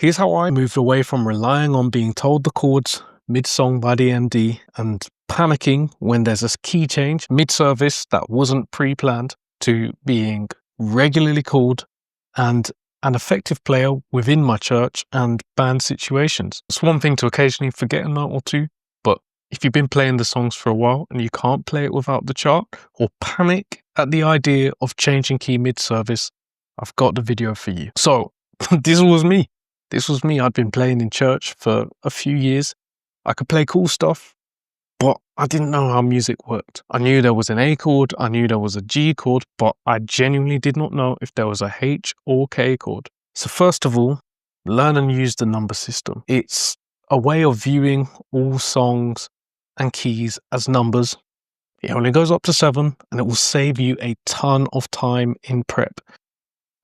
Here's how I moved away from relying on being told the chords mid-song by the MD and panicking when there's a key change mid-service that wasn't pre-planned to being regularly called and an effective player within my church and band situations. It's one thing to occasionally forget a note or two, but if you've been playing the songs for a while and you can't play it without the chart or panic at the idea of changing key mid-service, I've got the video for you. So this was me. I'd been playing in church for a few years. I could play cool stuff, but I didn't know how music worked. I knew there was an A chord, I knew there was a G chord, but I genuinely did not know if there was a H or K chord. So first of all, learn and use the number system. It's a way of viewing all songs and keys as numbers. It only goes up to 7 and it will save you a ton of time in prep.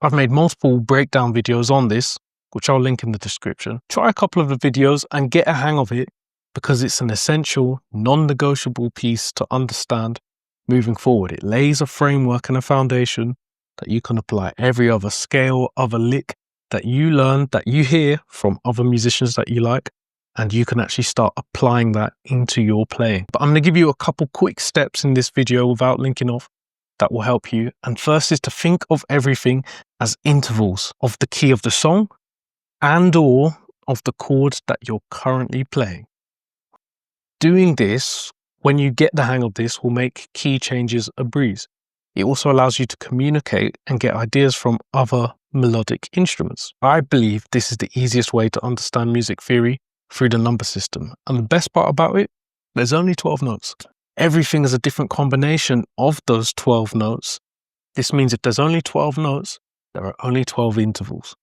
I've made multiple breakdown videos on this, which I'll link in the description. Try a couple of the videos and get a hang of it because it's an essential, non-negotiable piece to understand moving forward. It lays a framework and a foundation that you can apply every other scale, other lick that you learn, that you hear from other musicians that you like, and you can actually start applying that into your playing. But I'm going to give you a couple quick steps in this video without linking off that will help you. And first is to think of everything as intervals of the key of the song and or of the chords that you're currently playing. Doing this, when you get the hang of this, will make key changes a breeze. It also allows you to communicate and get ideas from other melodic instruments. I believe this is the easiest way to understand music theory through the number system. And the best part about it, there's only 12 notes. Everything is a different combination of those 12 notes. This means if there's only 12 notes, there are only 12 intervals.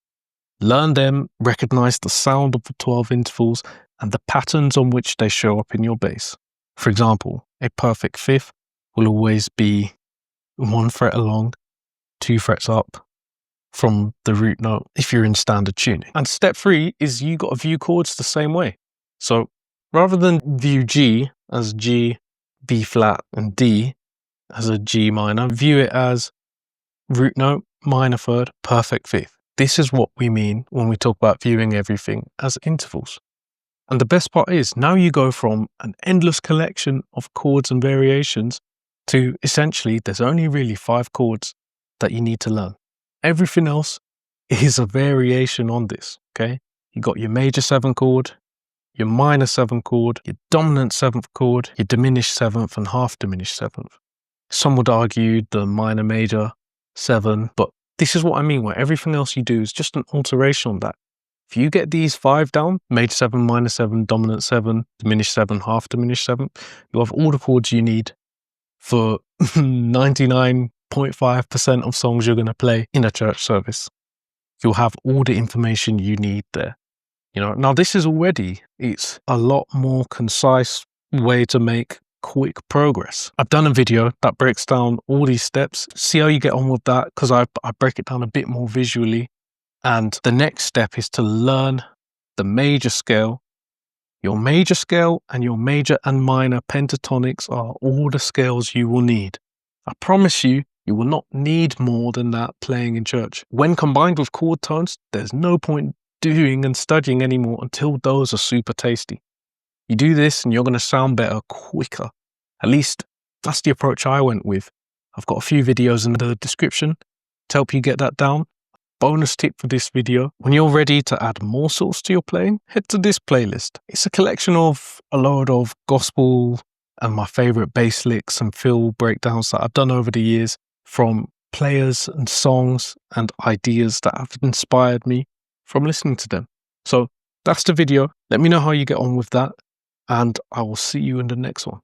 Learn them, recognize the sound of the 12 intervals and the patterns on which they show up in your bass. For example, a perfect fifth will always be 1 fret along, 2 frets up from the root note if you're in standard tuning. And step 3 is you got to view chords the same way. So rather than view G as G, B flat and D as a G minor, view it as root note, minor third, perfect fifth. This is what we mean when we talk about viewing everything as intervals. And the best part is now you go from an endless collection of chords and variations to essentially there's only really 5 chords that you need to learn. Everything else is a variation on this, okay? You got your major 7 chord, your minor 7 chord, your dominant 7th chord, your diminished 7th and half diminished 7th. Some would argue the minor major 7, but this is what I mean, where everything else you do is just an alteration on that. If you get these 5 down, major 7, minor 7, dominant 7, diminished 7, half diminished 7, you'll have all the chords you need for 99.5% of songs you're going to play in a church service. You'll have all the information you need there. You know, now this is already, it's a lot more concise way to make quick progress. I've done a video that breaks down all these steps. See how you get on with that, because I break it down a bit more visually. And the next step is to learn the major scale. Your major scale and your major and minor pentatonics are all the scales you will need. I promise you, you will not need more than that playing in church. When combined with chord tones, there's no point doing and studying anymore until those are super tasty. You do this and you're going to sound better quicker. At least that's the approach I went with. I've got a few videos in the description to help you get that down. Bonus tip for this video, when you're ready to add more sauce to your playing, head to this playlist. It's a collection of a load of gospel and my favorite bass licks and fill breakdowns that I've done over the years from players and songs and ideas that have inspired me from listening to them. So that's the video. Let me know how you get on with that, and I will see you in the next one.